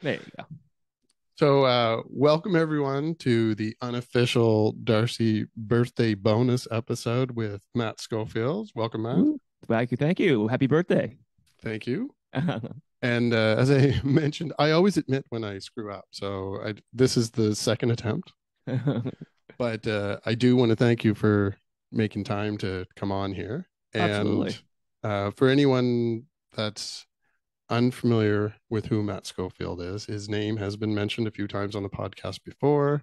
There you go. So, welcome everyone to the unofficial Darcy birthday bonus episode with Matt Schofield. Welcome, Matt. Woo. Thank you. Thank you. Happy birthday. Thank you. And as I mentioned, I always admit when I screw up. This is the second attempt, but I do want to thank you for making time to come on here. And Absolutely. for anyone that's unfamiliar with who Matt Schofield is, his name has been mentioned a few times on the podcast before.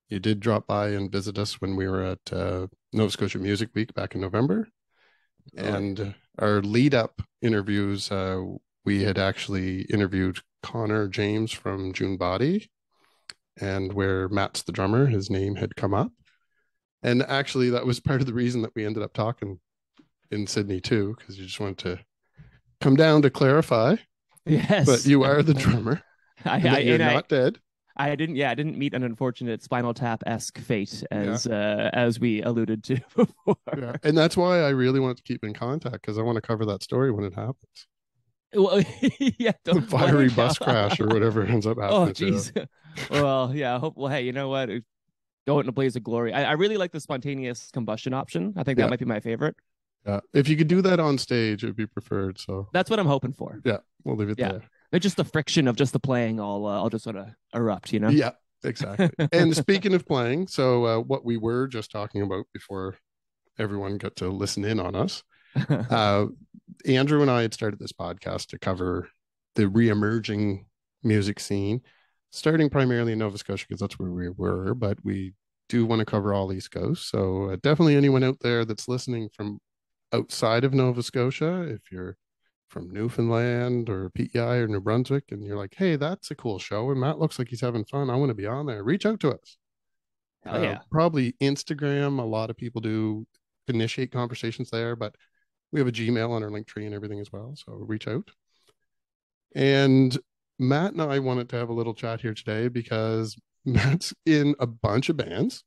You did drop by and visit us when we were at Nova Scotia Music Week back in November. Really. And our lead up interviews, we had actually interviewed Connor James from June Body, and where Matt's the drummer, his name had come up. And actually, that was part of the reason that we ended up talking in Sydney too, because you just wanted to come down to clarify. But Yes. you are the drummer, and that you're And not dead. I didn't. Yeah, I didn't meet an unfortunate Spinal Tap-esque fate Yeah, as we alluded to before. yeah, and that's why I really want to keep in contact because I want to cover that story when it happens. Well, yeah. The Well, hey, fiery bus crash or whatever ends up oh, happening to. jeez. Well, yeah. Hope. Well, hey, you know what? Go in a blaze of glory. I really like the spontaneous combustion option. I think that Yeah, might be my favorite. yeah. If you could do that on stage, it'd be preferred. So That's what I'm hoping for. yeah, we'll leave it Yeah. there. But just the friction of just the playing, I'll just sort of erupt, you know? Yeah, exactly. And speaking of playing, so what we were just talking about before everyone got to listen in on us, uh, Andrew and I had started this podcast to cover the re-emerging music scene, starting primarily in Nova Scotia because that's where we were, but we do want to cover all East Coast. So definitely anyone out there that's listening from outside of Nova Scotia, if you're from Newfoundland or PEI or New Brunswick, and you're like, hey, that's a cool show, and Matt looks like he's having fun. I want to be on there. Reach out to us. Hell yeah. Probably Instagram. A lot of people do initiate conversations there, but we have a Gmail on our link tree and everything as well. So reach out. And Matt and I wanted to have a little chat here today because Matt's in a bunch of bands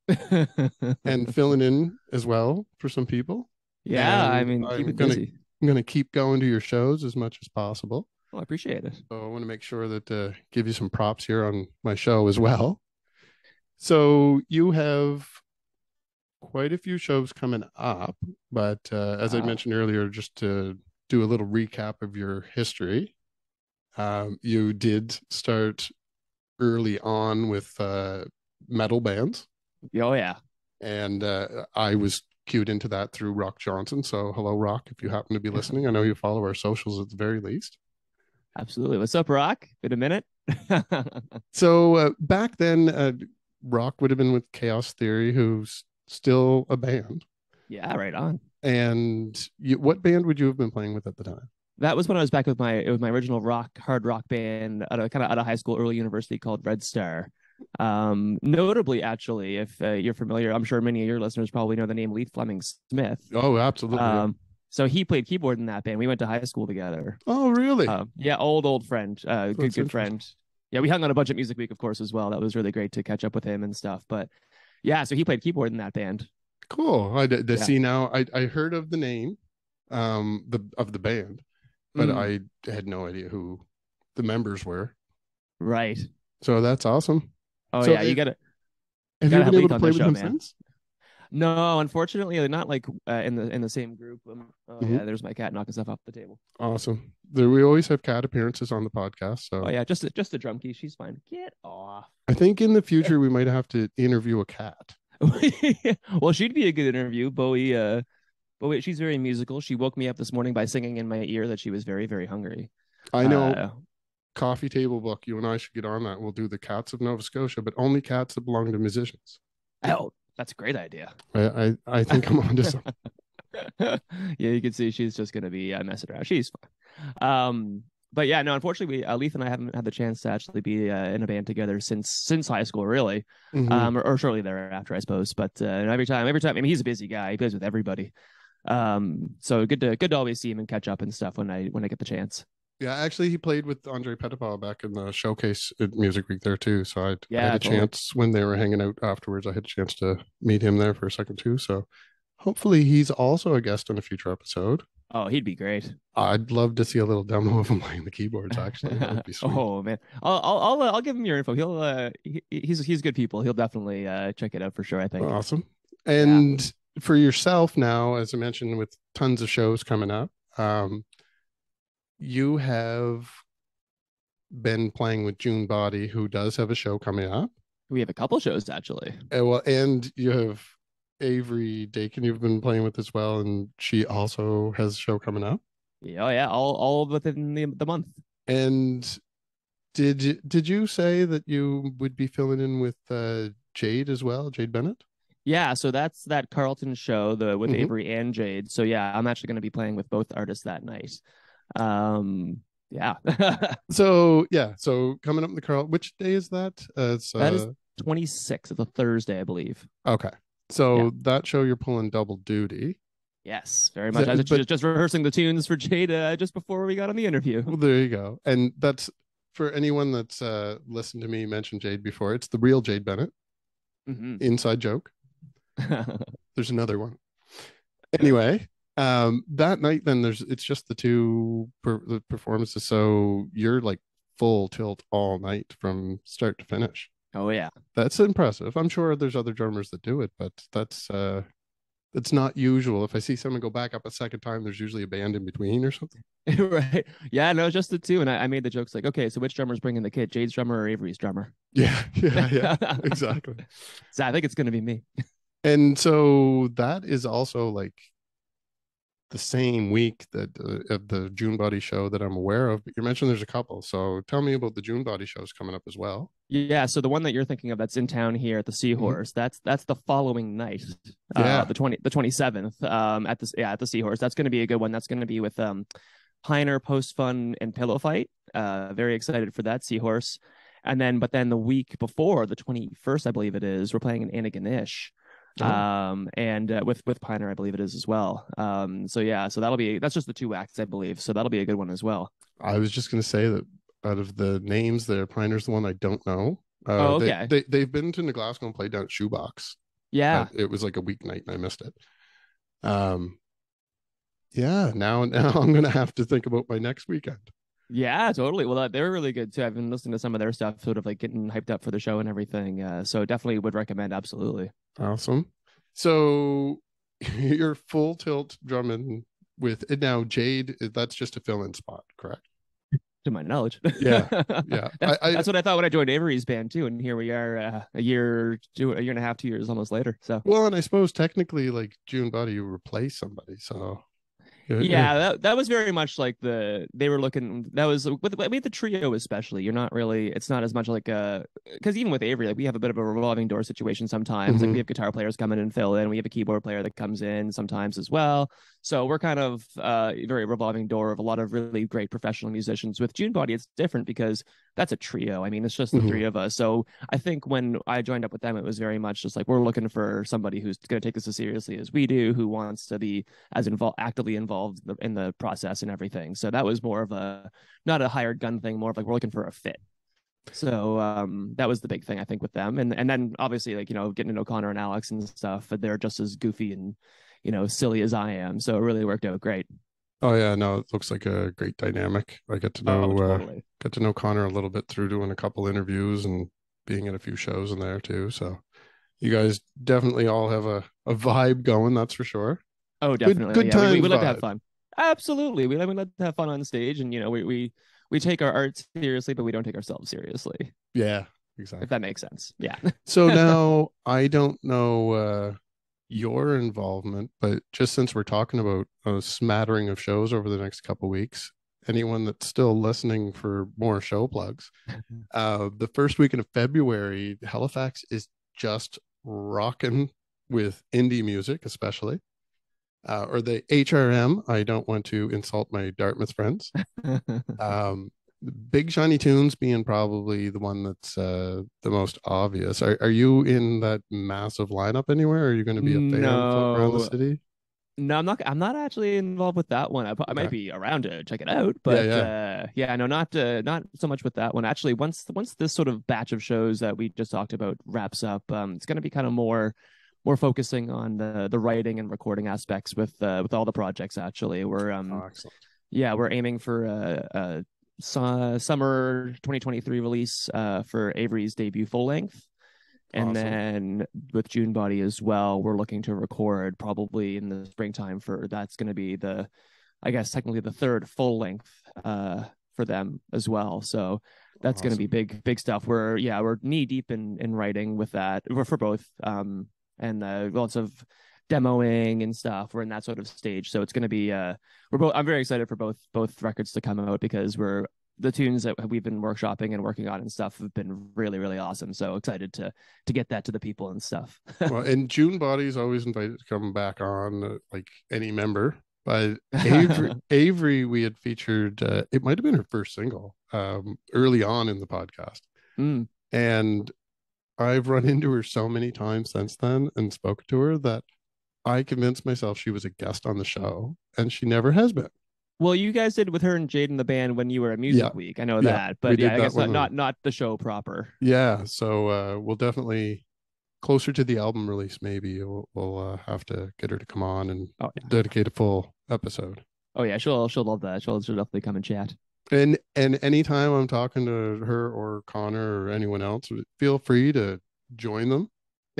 and filling in as well for some people. Yeah, I And mean, keep it busy. I'm gonna keep going to your shows as much as possible. Oh, I appreciate it. So I want to make sure that give you some props here on my show as well. So you have quite a few shows coming up, but as I Wow. mentioned earlier, just to do a little recap of your history, you did start early on with metal bands, Oh yeah. and I was cued into that through Rock Johnson. So hello, Rock, if you happen to be listening. I know you follow our socials at the very least. Absolutely. What's up, Rock? Been a minute? So back then, Rock would have been with Chaos Theory, who's still a band. Yeah, right on. And what band would you have been playing with at the time? That was when I was back with my original hard rock band kind of out of high school, early university called Red Star. Notably, actually, if you're familiar, I'm sure many of your listeners probably know the name Lee Fleming Smith. Oh, absolutely. Yeah. So he played keyboard in that band. We went to high school together. Oh, really? Yeah, old friend, That's good interesting. friend. Yeah, we hung on a bunch of Music Week, of course, as well. That was really great to catch up with him and stuff. But yeah, so he played keyboard in that band. Cool. I did Yeah. see now. I heard of the name, of the band, but Mm, I had no idea who the members were. right. So that's awesome. Oh So yeah, you have you gotta been have able Leith to on play this with show, him man. since? No, unfortunately, they're not like in the same group. Oh Mm-hmm. yeah, there's my cat knocking stuff off the table. Awesome. There, we always have cat appearances on the podcast. Oh So yeah, just a drum key. She's fine. Get off. I think in the future we might have to interview a cat. Well, she'd be a good interview. Bowie, she's very musical. She woke me up this morning by singing in my ear that she was very, very hungry. I know Uh, coffee table book. You and I should get on that. We'll do the cats of Nova Scotia, but only cats that belong to musicians. oh, that's a great idea. I think I'm onto something. Yeah, you can see she's just gonna be messing around. She's fine. But yeah, no, unfortunately, Leith and I haven't had the chance to actually be in a band together since high school, really, Mm-hmm. or shortly thereafter, I suppose. But every time, I mean, he's a busy guy. He plays with everybody. So good to always see him and catch up and stuff when I get the chance. Yeah, actually, he played with Andre Petitpas back in the showcase at Music Week there too. So I had Yeah, a totally. chance when they were hanging out afterwards. I had a chance to meet him there for a second too. So hopefully, he's also a guest on a future episode. Oh, he'd be great. I'd love to see a little demo of him playing the keyboards. Actually, that would be sweet. Oh man, I'll give him your info. He's good people. He'll definitely check it out for sure, I think. Awesome. Yeah. And for yourself now, as I mentioned, with tons of shows coming up, you have been playing with June Body, who does have a show coming up. We have a couple shows actually. Well, and you have Avery Dakin you've been playing with as well, and she also has a show coming up. Yeah, oh yeah, all within the month. And did you say that you would be filling in with Jade as well, Jade Bennett? Yeah, so that's that Carlton show, the with Mhm. Avery and Jade. So yeah, I'm actually going to be playing with both artists that night. Yeah. So yeah, so coming up in the Carl, which day is that? It's That is 26th. It's a Thursday, I believe. okay. Yeah. So that show you're pulling double duty. Yes, very much. I was But just rehearsing the tunes for Jade just before we got on the interview. well, there you go. And that's for anyone that's listened to me mention Jade before. It's the real Jade Bennett. Hmm. Inside joke. There's another one. Anyway, that night then it's just the the performances. So you're like full tilt all night from start to finish. Oh yeah. That's impressive. I'm sure there's other drummers that do it, but that's not usual. If I see someone go back up a second time, there's usually a band in between or something. Right. Yeah, no, just the two. And I made the jokes like, okay, so which drummer's bringing the kit? Jade's drummer or Avery's drummer? Yeah, exactly. So I think it's gonna be me. And so that is also like the same week that of the June Body show that I'm aware of. But you mentioned there's a couple, so tell me about the June Body shows coming up as well. Yeah, so the one that you're thinking of that's in town here at the Mhm. Seahorse, that's the following night, Yeah. the 27th, at the Seahorse. That's going to be a good one. That's going to be with Piner, POSTFUN, and Pillow Fight. Very excited for that Seahorse. But then the week before, the 21st, I believe it is, we're playing an ANTIGONISH. Oh, And with Piner, I believe it is as well. So yeah, so that's just the two acts, I believe. So that'll be a good one as well. I was just gonna say that out of the names there, Priner's the one I don't know. Oh, okay. They've been to New Glasgow and played down at Shoebox. Yeah. It was like a weeknight and I missed it. Um, yeah, now I'm gonna have to think about my next weekend. Yeah, totally. Well, they were really good too. I've been listening to some of their stuff, sort of like getting hyped up for the show and everything. So definitely would recommend. Absolutely. Awesome. So you're full tilt drumming with it now. Jade, that's just a fill-in spot, correct? To my knowledge. Yeah, yeah. That's what I thought when I joined Avery's band too, and here we are, a year and a half, 2 years almost later. So well, and I suppose technically, like June Body, you replace somebody, so yeah, that was very much like they were looking. That was with the trio especially. You're not really. It's not as much like because even with Avery, like we have a bit of a revolving door situation sometimes. Like we Mhm. have guitar players come in and fill in. We have a keyboard player that comes in sometimes as well. So we're kind of very revolving door of a lot of really great professional musicians. With June Body, it's different because that's a trio. I mean, it's just the Mhm. three of us. So I think when I joined up with them, it was very much just like we're looking for somebody who's going to take this as seriously as we do, who wants to be as actively involved in the process and everything. So that was more of a not a hired gun thing, more of like we're looking for a fit. So that was the big thing I think with them, and then obviously like getting to know Connor and Alex and stuff, but they're just as goofy and silly as I am. So it really worked out great. Oh yeah, no, it looks like a great dynamic. I Oh, totally. get to know Connor a little bit through doing a couple interviews and being at a few shows in there too. So you guys definitely all have a vibe going, that's for sure. Oh, Good definitely. good Yeah, we times like to have vibe. fun. Absolutely, we like to have fun on stage, and we take our art seriously, but we don't take ourselves seriously. Yeah, If exactly. that makes sense. Yeah. So now I don't know your involvement, but just since we're talking about a smattering of shows over the next couple weeks, anyone that's still listening for more show plugs, the first weekend of February, Halifax is just rocking with indie music, especially. Or the HRM. I don't want to insult my Dartmouth friends. Big Shiny Tunes being probably the one that's the most obvious. Are you in that massive lineup anywhere? Are you going to be a fan floating around the No, city? no, I'm not actually involved with that one. I might Okay. be around to check it out, Yeah, but yeah. yeah, no, not so much with that one. Actually, once this sort of batch of shows that we just talked about wraps up, it's going to be kind of more we're focusing on the writing and recording aspects with all the projects. Actually, Oh, excellent. we're aiming for summer 2023 release for Avery's debut full length. And Awesome. then with June Body as well, we're looking to record probably in the springtime for that's going to be I guess technically the third full length for them as well. So that's going to be Awesome. big stuff. We're knee deep in writing with that. We're for both and lots of demoing and stuff. We're in that sort of stage. So it's going to be I'm very excited for both records to come out because the tunes that we've been workshopping and working on and stuff have been really awesome. So excited to get that to the people and stuff. Well, and June Body's always invited to come back on, like any member. But Avery, we had featured. It might have been her first single early on in the podcast, Mm. and I've run into her so many times since then and spoken to her that I convinced myself she was a guest on the show, and she never has been. Well, you guys did with her and Jade in the band when you were at Yeah, Music Week. I know yeah, that, we but yeah, did I that guess one. not the show proper. Yeah, so we'll definitely closer to the album release. Maybe we'll have to get her to come on and dedicate a full episode. Oh yeah, she'll love that. She'll definitely come and chat. And anytime I'm talking to her or Connor or anyone else, feel free to join them.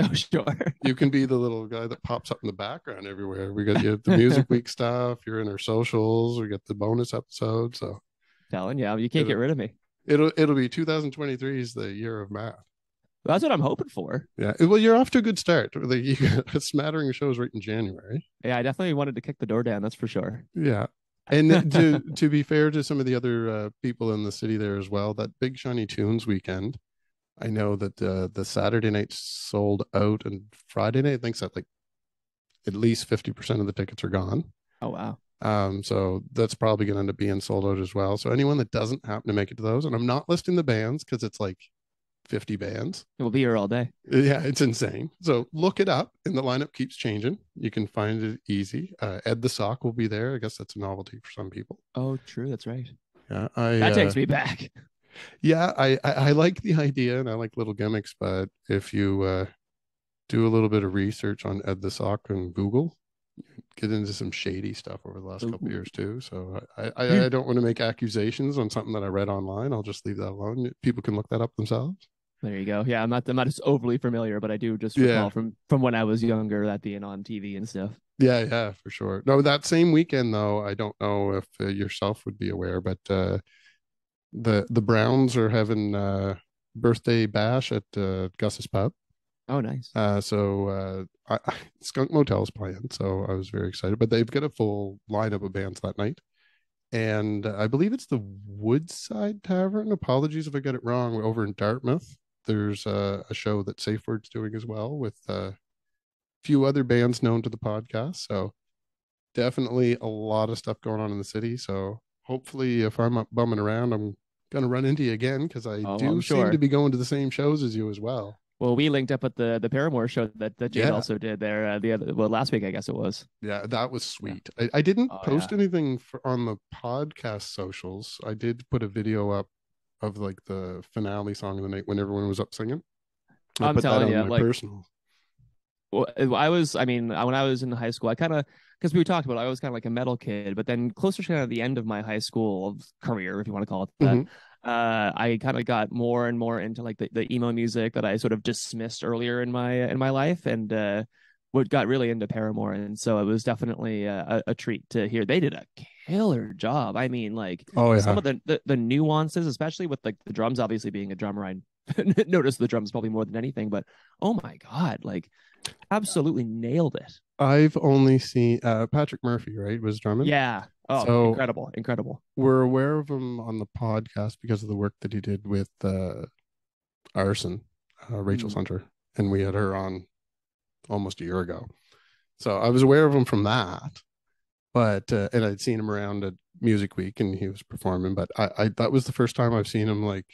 Oh sure. You can be the little guy that pops up in the background everywhere. We got the Music Week stuff. You're in our socials. We got the bonus episode. So telling you can't get rid of me. It'll be 2023 is the year of math. That's what I'm hoping for. Yeah. Well, you're off to a good start. You got a smattering of shows right in January. Yeah, I definitely wanted to kick the door down. That's for sure. Yeah. And to be fair to some of the other people in the city there as well, that Big Shiny Tunes weekend, I know that the Saturday night sold out, and Friday night I think that like at least 50% of the tickets are gone. Oh wow. So that's probably going to end up being sold out as well. So anyone that doesn't happen to make it to those, and I'm not listing the bands because it's like 50 bands. We'll be here all day. Yeah, it's insane. So look it up, and the lineup keeps changing. You can find it easy. Ed the Sock will be there. I guess that's a novelty for some people. Oh, true. That's right. Yeah, that takes me back. Yeah, I like the idea and I like little gimmicks, but if you do a little bit of research on Ed the Sock and Google, get into some shady stuff over the last couple of years too. So I don't want to make accusations on something that I read online. I'll just leave that alone. People can look that up themselves. There you go. Yeah, I'm not as overly familiar, but I do just recall from when I was younger that being on TV and stuff. Yeah, for sure. No, that same weekend though, I don't know if yourself would be aware, but the Browns are having birthday bash at Gus's pub. Oh, nice. So Skunk Motel's playing, so I was very excited. But they've got a full lineup of bands that night, and I believe it's the Woodside Tavern. Apologies if I get it wrong. Over in Dartmouth, there's a show that Safe Word's doing as well with a few other bands known to the podcast. So definitely a lot of stuff going on in the city. So hopefully, if I'm up bumming around, I'm gonna run into you again because I seem to be going to the same shows as you as well. Well, we linked up at the Paramore show that Jade also did there last week, I guess it was. Yeah, that was sweet. I didn't post anything on the podcast socials. I did put a video up of like the finale song of the night when everyone was up singing. I'm telling you, like personal. Well, when I was in high school, I kind of, because we talked about it, I was kind of like a metal kid, but then closer to kind of the end of my high school career, if you want to call it that, I kind of got more and more into like the emo music that I sort of dismissed earlier in my life, and what got really into Paramore, and so it was definitely a treat to hear. They did a killer job. I mean, like some of the nuances, especially with like the drums, obviously being a drummer, I noticed the drums probably more than anything, but oh my God, like absolutely nailed it. I've only seen Patrick Murphy, right, was drumming. Yeah. Oh, so incredible. We're aware of him on the podcast because of the work that he did with Arson, Rachel Hunter, and we had her on almost a year ago. So I was aware of him from that, but and I'd seen him around at Music Week and he was performing, but I that was the first time I've seen him like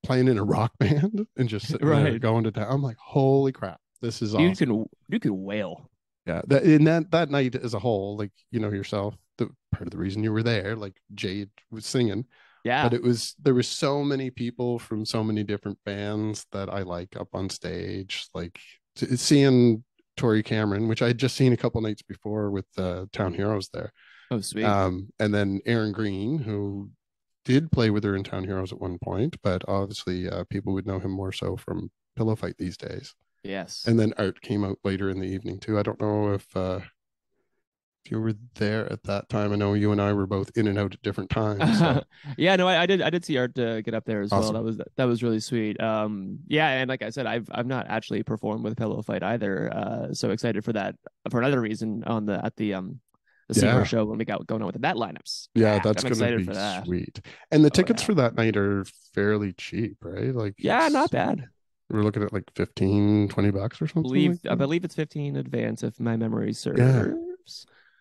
playing in a rock band and just sitting there going to town. I'm like, holy crap, this is awesome. You can wail. Yeah, that night as a whole, like, you know yourself, the part of the reason you were there, like Jade was singing. Yeah. But there was so many people from so many different bands that I like up on stage. Like seeing Tori Cameron, which I had just seen a couple nights before with Town Heroes there. Oh, sweet. And then Aaron Green, who did play with her in Town Heroes at one point, but obviously people would know him more so from Pillow Fight these days. Yes. And then Art came out later in the evening too. I don't know if you were there at that time. I know you and I were both in and out at different times. So. Yeah, no, I did see Art get up there as Awesome. well. That was really sweet. Yeah, and like I said, I've not actually performed with Pillow Fight either. So excited for that for another reason on the SEAHORSE show when we got going on with that lineups. Yeah, that's going to be sweet. And the tickets for that night are fairly cheap, right? Like, yeah, not bad. We're looking at like 15, $20 or something. I believe it's 15 in advance if my memory serves. Yeah.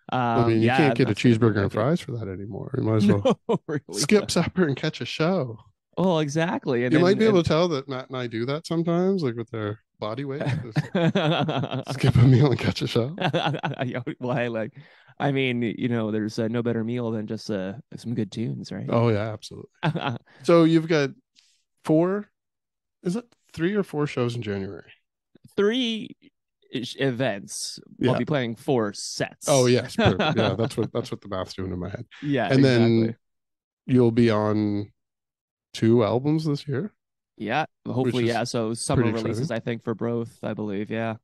I mean, you can't get a cheeseburger and fries for that anymore. You might as well really skip supper and catch a show. Oh, exactly. And you might be able to tell that Matt and I do that sometimes, like with their body weight. Skip a meal and catch a show. Well, I mean, there's no better meal than just some good tunes, right? Oh yeah, absolutely. So you've got 3 or 4 shows in January? 3 events. Yeah. I'll be playing 4 sets. Oh yes, perfect. Yeah, that's what the math's doing in my head. Yeah, and then you'll be on 2 albums this year. Yeah, hopefully. Yeah, so summer releases, I think, for both, I believe. Yeah.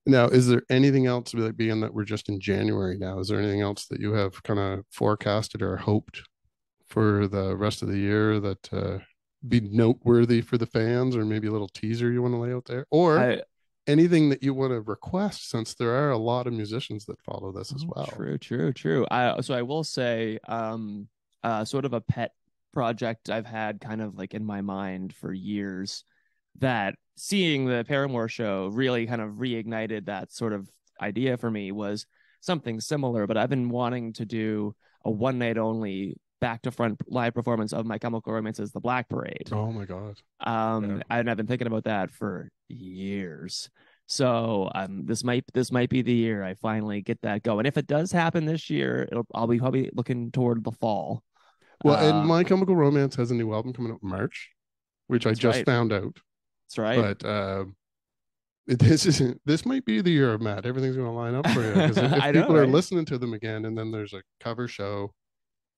Now, is there anything else, like being that we're just in January now? Is there anything else that you have kind of forecasted or hoped for the rest of the year that be noteworthy for the fans, or maybe a little teaser you want to lay out there, or anything that you want to request, since there are a lot of musicians that follow this as well? True. So I will say, sort of a pet project I've had kind of like in my mind for years, that seeing the Paramore show really kind of reignited that sort of idea for me, was something similar. But I've been wanting to do a one night only back to front live performance of My Chemical Romance's The Black Parade. Oh my God. And I've been thinking about that for years. So this might be the year I finally get that going. If it does happen this year, I'll be probably looking toward the fall. Well, and My Chemical Romance has a new album coming out in March, which I just found out. That's right. But this might be the year of Matt. Everything's going to line up for you, because if people are listening to them again, and then there's a cover show,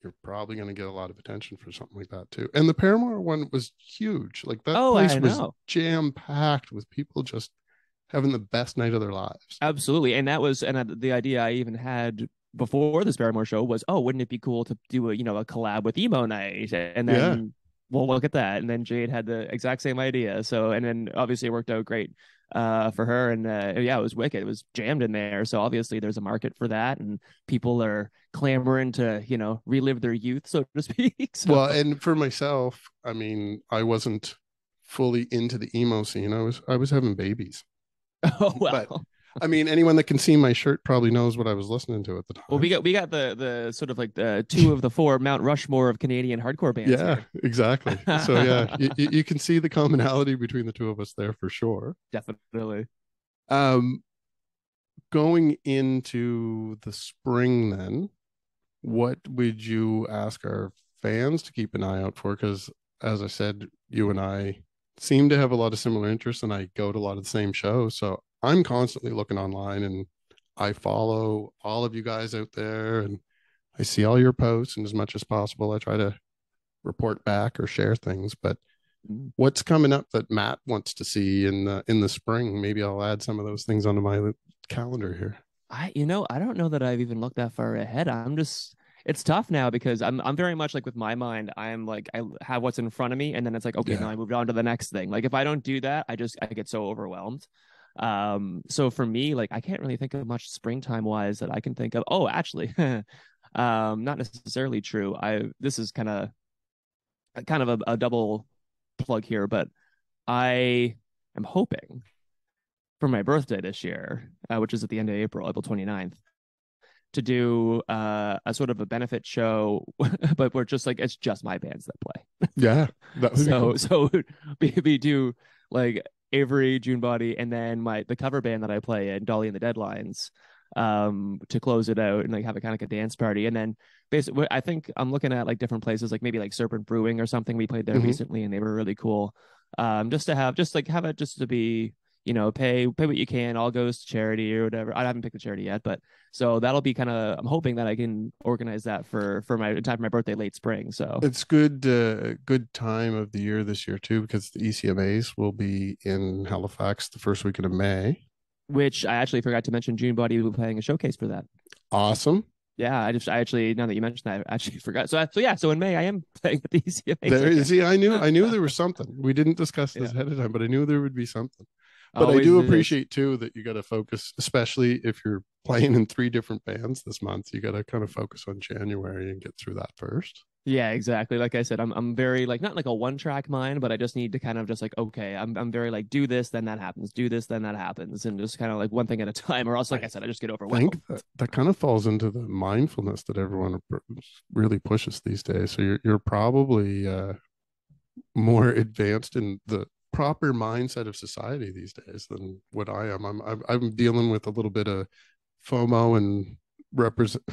you're probably going to get a lot of attention for something like that too. And the Paramore one was huge. Like that place was jam packed with people just having the best night of their lives. Absolutely. And that was, the idea I even had before this Paramore show was, wouldn't it be cool to do a collab with Emo Night? And then, well, look at that. And then Jade had the exact same idea. So, and then obviously it worked out great for her. And it was wicked. It was jammed in there. So obviously there's a market for that, and people are clamoring to, relive their youth, so to speak. So. Well, and for myself, I mean, I wasn't fully into the emo scene. I was having babies. Oh, well. But I mean, anyone that can see my shirt probably knows what I was listening to at the time. Well, we got the sort of like the 2 of the 4 Mount Rushmore of Canadian hardcore bands. Yeah, here. Exactly. So yeah, you can see the commonality between the 2 of us there for sure. Definitely. Going into the spring, then, what would you ask our fans to keep an eye out for? Because as I said, you and I seem to have a lot of similar interests, and I go to a lot of the same shows. So I'm constantly looking online, and I follow all of you guys out there, and I see all your posts, and as much as possible, I try to report back or share things. But what's coming up that Matt wants to see in the spring? Maybe I'll add some of those things onto my calendar here. I don't know that I've even looked that far ahead. It's tough now, because I'm very much like, with my mind, I'm like, I have what's in front of me, and then it's like, okay, now I moved on to the next thing. Like if I don't do that, I get so overwhelmed. So for me, like, I can't really think of much springtime wise that I can think of. Oh, actually, not necessarily true. This is kind of a double plug here, but I am hoping for my birthday this year, which is at the end of April 29th, to do a sort of a benefit show, but we're just like, it's just my bands that play. Yeah. So we do like Avery, June Body, and then the cover band that I play in, Dolly and the Deadlines, to close it out, and like have a kind of like a dance party. And then basically, I think I'm looking at like different places, like maybe like Serpent Brewing or something. We played there recently, and they were really cool. Just to be, pay what you can. All goes to charity or whatever. I haven't picked the charity yet, but so that'll be kind of. I'm hoping that I can organize that for my in time for my birthday late spring. So It's good time of the year this year too, because the ECMAs will be in Halifax the first weekend of May. which I actually forgot to mention, June Body will be playing a showcase for that. Awesome. Yeah, I actually now that you mentioned that, I actually forgot. So in May I am playing with the ECMAs There, again. see, I knew there was something. We didn't discuss this Yeah, ahead of time, but I knew there would be something. But I always do is. appreciate too that you got to focus, especially if you're playing in 3 different bands this month. You got to kind of focus on January and get through that first. Yeah, exactly. Like I said, I'm very like not like a one track mind, but I just need to kind of just like okay, I'm very like do this, then that happens, do this, then that happens, and just kind of like one thing at a time, or else like I said, I just get overwhelmed. Think that kind of falls into the mindfulness that everyone really pushes these days. So you're probably more advanced in the proper mindset of society these days than what I am. I'm dealing with a little bit of FOMO and represent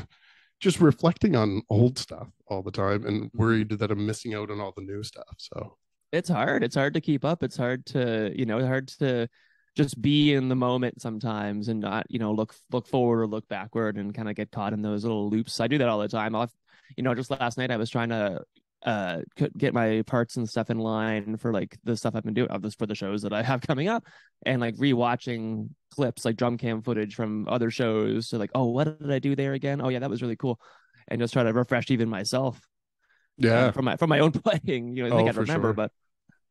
just reflecting on old stuff all the time and worried that I'm missing out on all the new stuff. So It's hard. It's hard to keep up. It's hard to, hard to just be in the moment sometimes and not, look forward or look backward and kind of get caught in those little loops. I do that all the time. Just last night I was trying to get my parts and stuff in line for like the stuff I've been doing of this for the shows that I have coming up, and like rewatching clips like drum cam footage from other shows. So like, oh, what did I do there again? Oh yeah, that was really cool, and just try to refresh even myself yeah. from my own playing. I think Oh, I'd for remember, sure.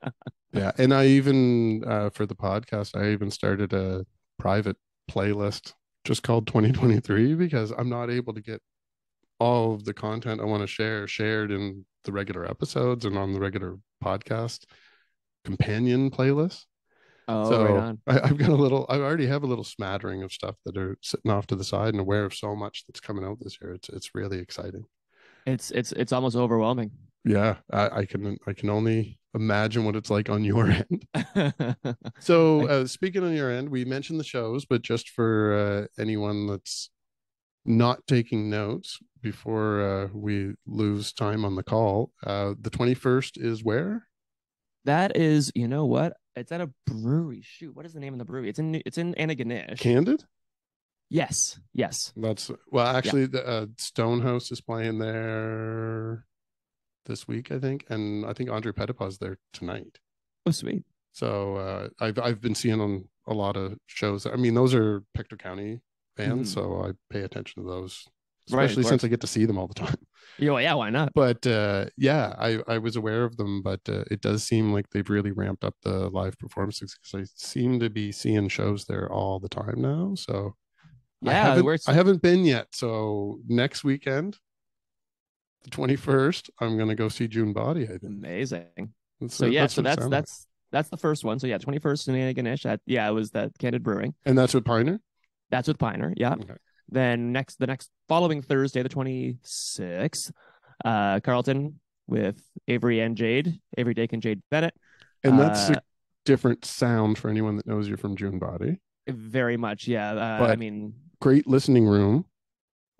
but Yeah. And I even for the podcast, I even started a private playlist just called 2023 because I'm not able to get all of the content I want to share shared in the regular episodes and on the regular podcast companion playlist. oh, right So on. I already have a little smattering of stuff that are sitting off to the side and aware of so much that's coming out this year. It's really exciting. It's almost overwhelming. Yeah, I can only imagine what it's like on your end. So I, speaking on your end, we mentioned the shows, but just for anyone that's not taking notes before we lose time on the call, the 21st is where? that is, you know what? It's at a brewery. Shoot, what is the name of the brewery? It's in Antigonish. Candid? Yes, yes, That's well, yeah. actually, the Stonehouse is playing there this week, I think, and I think Andre Petitpas there tonight. Oh, sweet. So I've been seeing on a lot of shows. I mean, those are Pictou County bands, Hmm. so I pay attention to those, Right, of especially since I course. get to see them all the time. Yeah, why not? But yeah, I was aware of them, but it does seem like they've really ramped up the live performances because I seem to be seeing shows there all the time now. So Yeah, I haven't been yet. So next weekend, the 21st, I'm gonna go see June Body. I think amazing. that's So yeah, that's so what it sounds like, that's the first one. So yeah, 21st in Antigonish. Yeah, it was that Candid Brewing. and that's with Pioneer. That's with Piner. Yeah. Okay. Then the next following Thursday, the 26th, Carleton with Avery and Jade, Avery, Dakin, Jade, Bennett. And that's a Uh, different sound for anyone that knows you from June Body, very much. Yeah. I but mean, great listening room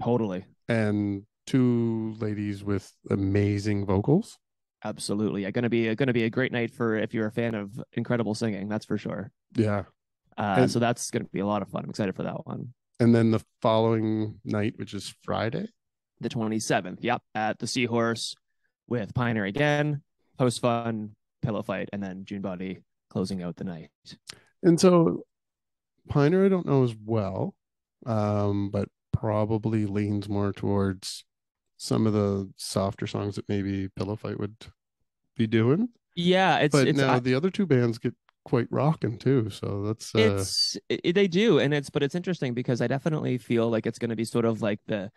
totally. and 2 ladies with amazing vocals. Absolutely. Yeah. Gonna be a great night for if you're a fan of incredible singing, that's for sure. Yeah. And So that's gonna be a lot of fun. I'm excited for that one. and then the following night, which is Friday. The 27th. Yep. At the Seahorse with Pioneer again, POSTFUN, Pillow Fight, and then June Body closing out the night. And so Pioneer I don't know as well, but probably leans more towards some of the softer songs that maybe Pillow Fight would be doing. Yeah, But now the other 2 bands get quite rocking too. So that's they do, and it's interesting because I definitely feel like it's going to be sort of like the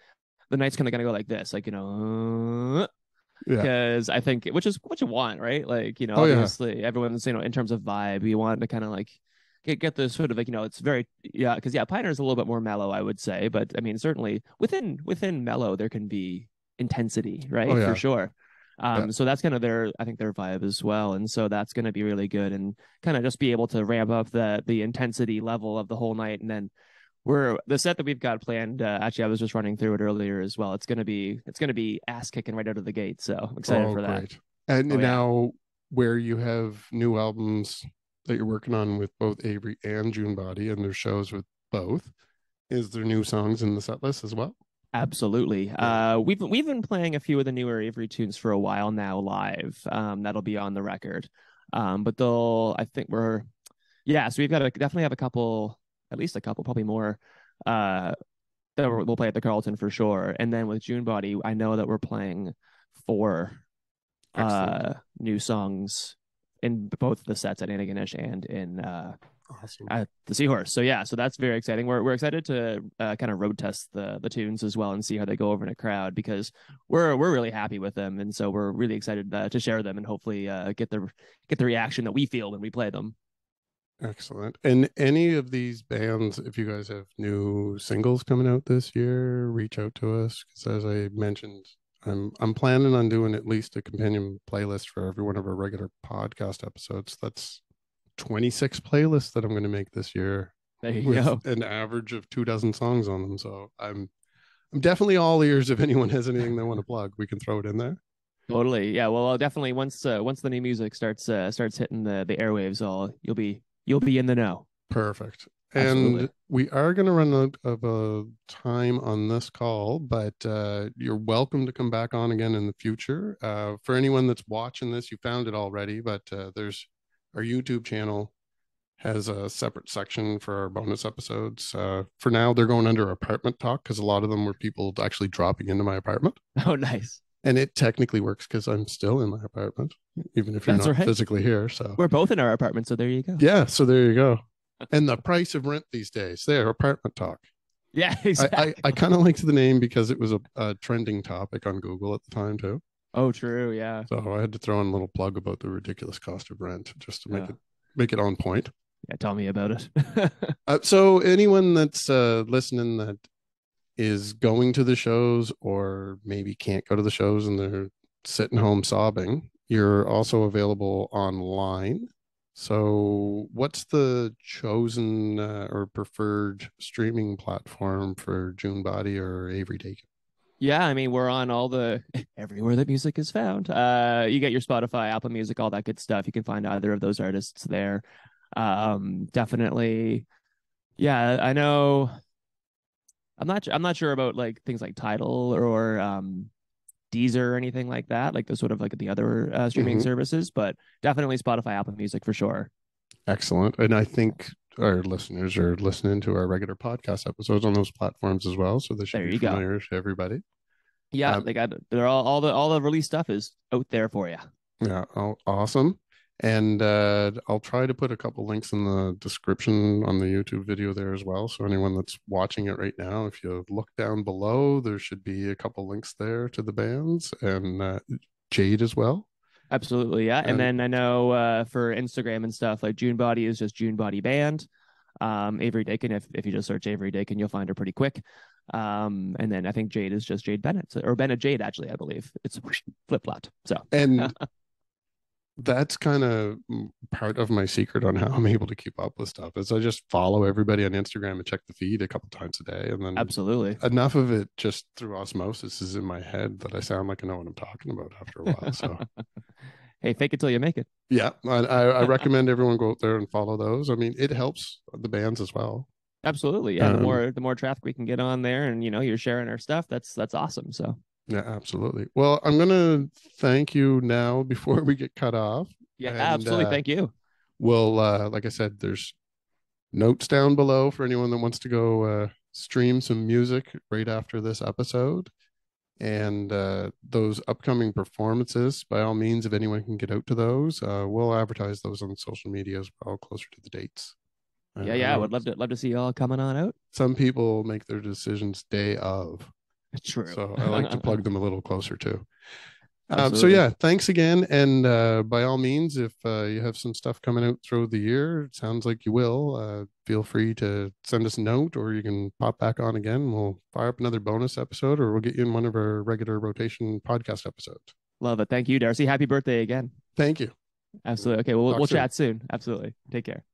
night's kind of going to go like this, like yeah. because I think which is what you want, right? Like Oh yeah. obviously everyone's in terms of vibe, you want to kind of like get the sort of like it's very because Pioneer is a little bit more mellow, I would say, but I mean certainly within mellow there can be intensity, Oh right? For yeah. sure. Yeah. So that's kind of I think their vibe as well, and so that's going to be really good, and kind of just be able to ramp up the intensity level of the whole night, and then the set that we've got planned. Actually, I was just running through it earlier as well. It's gonna be ass kicking right out of the gate, so I'm excited Oh for that. great. And Oh yeah, now where you have new albums that you're working on with both Avery and June Body, and there's shows with both. Is there new songs in the set list as well? Absolutely. Yeah. We've been playing a few of the newer Avery tunes for a while now live. That'll be on the record. But I think so we've got to definitely have a couple, at least a couple, probably more, that we'll play at the Carlton for sure. And then with June Body, I know that we're playing 4 new songs in both the sets at ANTIGONISH and in Awesome. at the Seahorse. So yeah, so that's very exciting. We're excited to kind of road test the tunes as well and see how they go over in a crowd, because we're really happy with them, and so we're really excited to share them and hopefully get the reaction that we feel when we play them. Excellent. And any of these bands, if you guys have new singles coming out this year, reach out to us, because as I mentioned, I'm planning on doing at least a companion playlist for every one of our regular podcast episodes. That's 26 playlists that I'm going to make this year. There you go. An average of 24 songs on them. So I'm definitely all ears. If anyone has anything they want to plug, we can throw it in there. Totally. Yeah. Well, I'll definitely once the new music starts hitting the airwaves, you'll be in the know. Perfect. Absolutely. And we are going to run out of time on this call, but you're welcome to come back on again in the future. For anyone that's watching this, you found it already, but there's our YouTube channel has a separate section for our bonus episodes. For now, they're going under apartment talk because a lot of them were people actually dropping into my apartment. Oh, nice. And it technically works because I'm still in my apartment, even if you're not physically here. So we're both in our apartment. So there you go. Yeah. So there you go. And the price of rent these days, there, apartment talk. Yeah, exactly. I kind of liked the name because it was a trending topic on Google at the time too. Oh, true. Yeah. So I had to throw in a little plug about the ridiculous cost of rent just to make it on point. Yeah, tell me about it. So anyone that's listening that is going to the shows or maybe can't go to the shows and they're sitting home sobbing, you're also available online. So what's the chosen or preferred streaming platform for June Body or Avery Dakin? Yeah, I mean, we're on everywhere that music is found. You get your Spotify, Apple Music, all that good stuff. You can find either of those artists there. Definitely. Yeah, I know. I'm not sure about like things like Tidal or Deezer or anything like that, like the sort of like the other streaming services, but definitely Spotify, Apple Music for sure. Excellent. And I think our listeners are listening to our regular podcast episodes on those platforms as well, so they should be familiar to everybody. Yeah, they're all the release stuff is out there for you. Yeah, awesome. And I'll try to put a couple links in the description on the YouTube video there as well. So anyone that's watching it right now, if you look down below, there should be a couple links there to the bands and Jade as well. Absolutely, yeah. And then I know for Instagram and stuff, like June Body is just June Body Band. Avery Dakin, if you just search Avery Dakin, you'll find her pretty quick. And then I think Jade is just Jade Bennett, or Bennett Jade, actually, I believe. It's flip-flopped. So and that's kind of part of my secret on how I'm able to keep up with stuff is I just follow everybody on Instagram and check the feed a couple times a day. And then absolutely enough of it just through osmosis is in my head that I sound like I know what I'm talking about after a while. So hey, fake it till you make it. Yeah. I recommend everyone go out there and follow those. I mean, it helps the bands as well. Absolutely. Yeah. The more traffic we can get on there and, you're sharing our stuff, that's awesome. So yeah, absolutely. Well, I'm going to thank you now before we get cut off. Yeah, absolutely. Thank you. Well, like I said, there's notes down below for anyone that wants to go stream some music right after this episode. And those upcoming performances, by all means, if anyone can get out to those, we'll advertise those on social media as well, closer to the dates. Yeah, I would love to see y'all coming on out. Some people make their decisions day of. True. So I like to plug them a little closer too. So yeah, thanks again. And by all means, if you have some stuff coming out through the year, it sounds like you will, feel free to send us a note or you can pop back on again. We'll fire up another bonus episode or we'll get you in one of our regular rotation podcast episodes. Love it. Thank you, Darcy. Happy birthday again. Thank you. Absolutely. Okay, we'll chat soon. Absolutely. Take care.